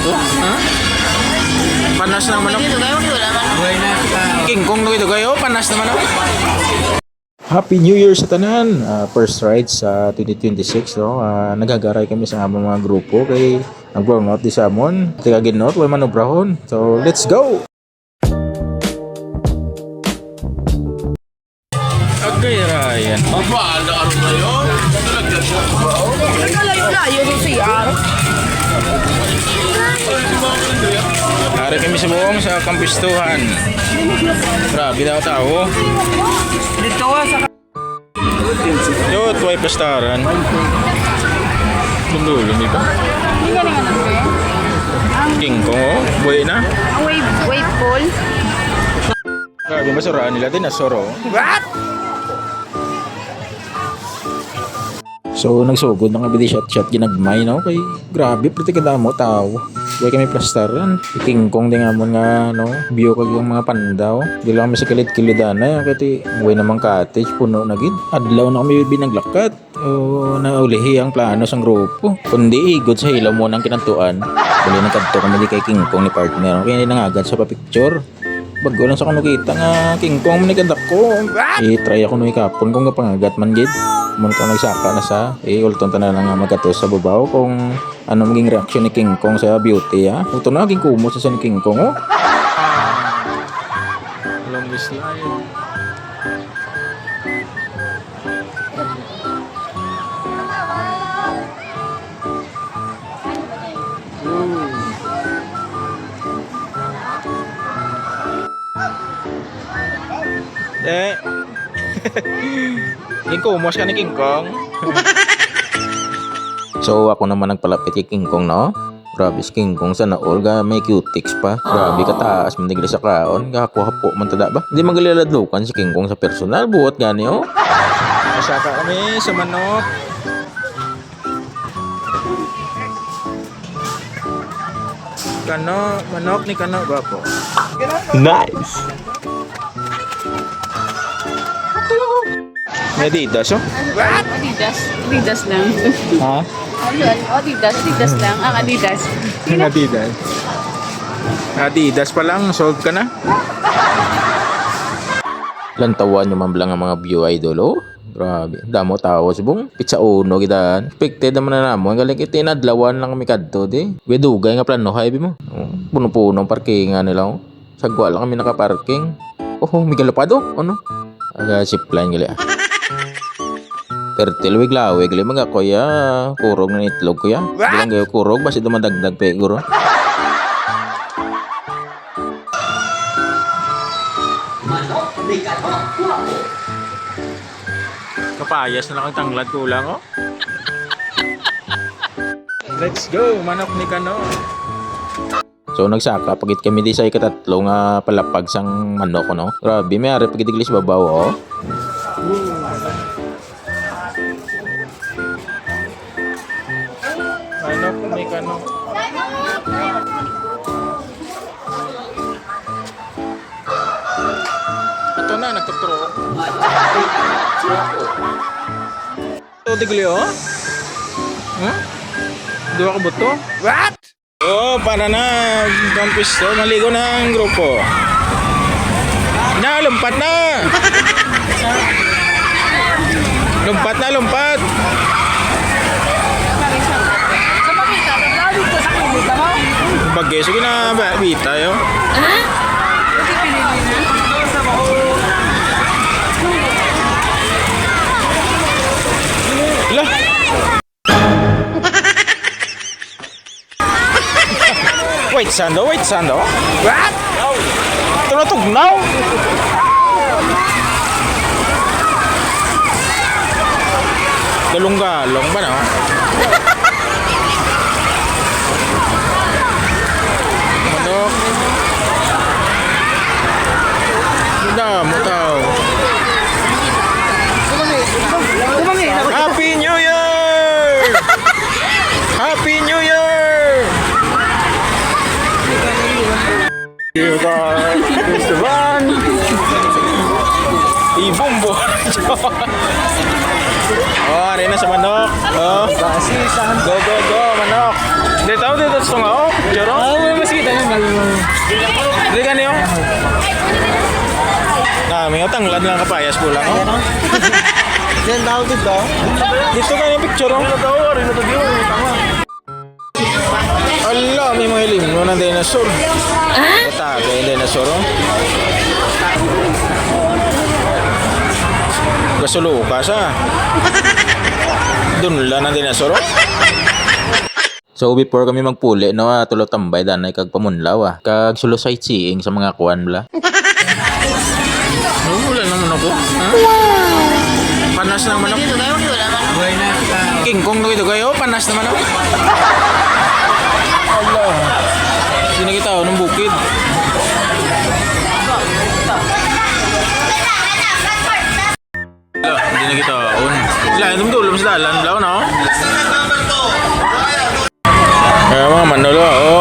po. Ha? Panas na manok. King Kong na ito kayo. Panas na manok. Happy New Year sa tanan. First ride sa 2026. No? Nagagaray kami sa among mga grupo. Kay nag-burnout di sa amon. Tigaginot, way manobrahon. So, let's go! Okay, Ryan. Paano araw na yun? Nagkalayo-layo sa CR. Nari kami sa buong sa kampistuhan. Grabe daw tao. Dito sa Yo, tuway pastaran. Tundulo, di ba? Hindi ka nga nandun. King Kong, oh. Buhay na. Ang wave pool. Grabe, masuraan nila din, asoro. What? So, nagsugod na kami di shot-shot ginagmay, no? Kay, grabe, pati kada mo, tao. Buhay kami plastaran. King Kong din nga mo nga, no? View kag yung mga pandaw. Di lang kami sa kilid-kilidana. Kati, buhay namang cottage, puno na gid. Adlaw na kami binaglakat. O, naulihi ang plano sang grupo. Kundi, igod sa hilaw mo ng kinantuan. Kuli nagkadto kami di kay King Kong ni partner. Kaya hindi nangagad sa papicture. Bago lang sa kano kita nga King Kong manikadak ko. I-try ako nung ikapon kung kapangagat man gid. Muna ka nagsaka na sa ulton na lang nga magkatos sa babaw kung ano maging reaction ni King Kong sa beauty ha. Ito na naging kumos sa ni King Kong oh. Long slide. King Kumos ka ni King Kong. So ako naman nagpalapit kay King Kong no. Grabe si King Kong sana all ga may cutics pa. Grabe kataas man digli sa kaon. Gahapo-hapo man tada ba. Hindi magaladlukan si King Kong sa personal buot gani oh. Masaka kami sa manok. Kano, manok ni Kano gwapo. Nice. Adidas, oh? What? Adidas. Adidas lang. Ha? Ayun, Adidas. Adidas lang. Ang Adidas. Yung Adidas. Adidas pa lang, sold ka na? Lantawan nyo man lang ang mga view idol, oh? Grabe. Damo tao si Bong. Pizza uno, kita. Expected naman na namo. Ang galing kita, inadlawan lang kami kadto, di. Wedugay nga plano, highway mo. Oh, puno-puno ang parkingan nila, oh. Sagwa lang kami nakaparking. Oh, may galapado. Ano? Aga, zipline gali, ah. Pertil wig lawig li mga kuya kurog na itlog kuya. Bilang gayo kurog basi dumadagdag pe guro. Kapayas na lang ang tanglad kulang oh. Let's go manok ni Kano. So nagsaka pagit kami di sa ikatatlo nga palapag sang manok no. Grabe may ari pagitiglis babaw oh. Manok ni Kano. Ito na nagtuturo. Ito tigli oh. Dua ka buto? What? Oh, para na kampisto, maligo na ang grupo. Na, lumpat na! Lumpat na, lumpat! Sa makita, naglalito sa kumita mo. Bagay, sige na, bita yun. Ha? Kasi pinili na. Lah! Wait, Sando. What? Ito na tugnaw. Galong-galong ba na? Manok. Damo tao. Happy New Year! Happy New Year! Esteban! Ibombo! Oh, ari na sa manok. Oh. Go, manok. Dito sa nga, oh. Choro. May tanglad lang kapayas ko lang. Oh. Yan daw dito. Dito ka yung picture oh. Ala, may mga ilimno ng dinosaur. Kataga yung dinosaur oh. Gasulukas ah. Doon lang ang dinosaur oh. So before kami magpuli no, tulo tambay danay kag pamunlaw ah. Kag sulo sightseeing sa mga kuan bla. Wala naman ako. Panas naman ako. King Kong dito kayo, panas naman ako. Allah. Hindi na kita ng bukid. Hindi na kita on. Sila, tumutulong sa dalan. Blaw na oh. Mga manolo, oh.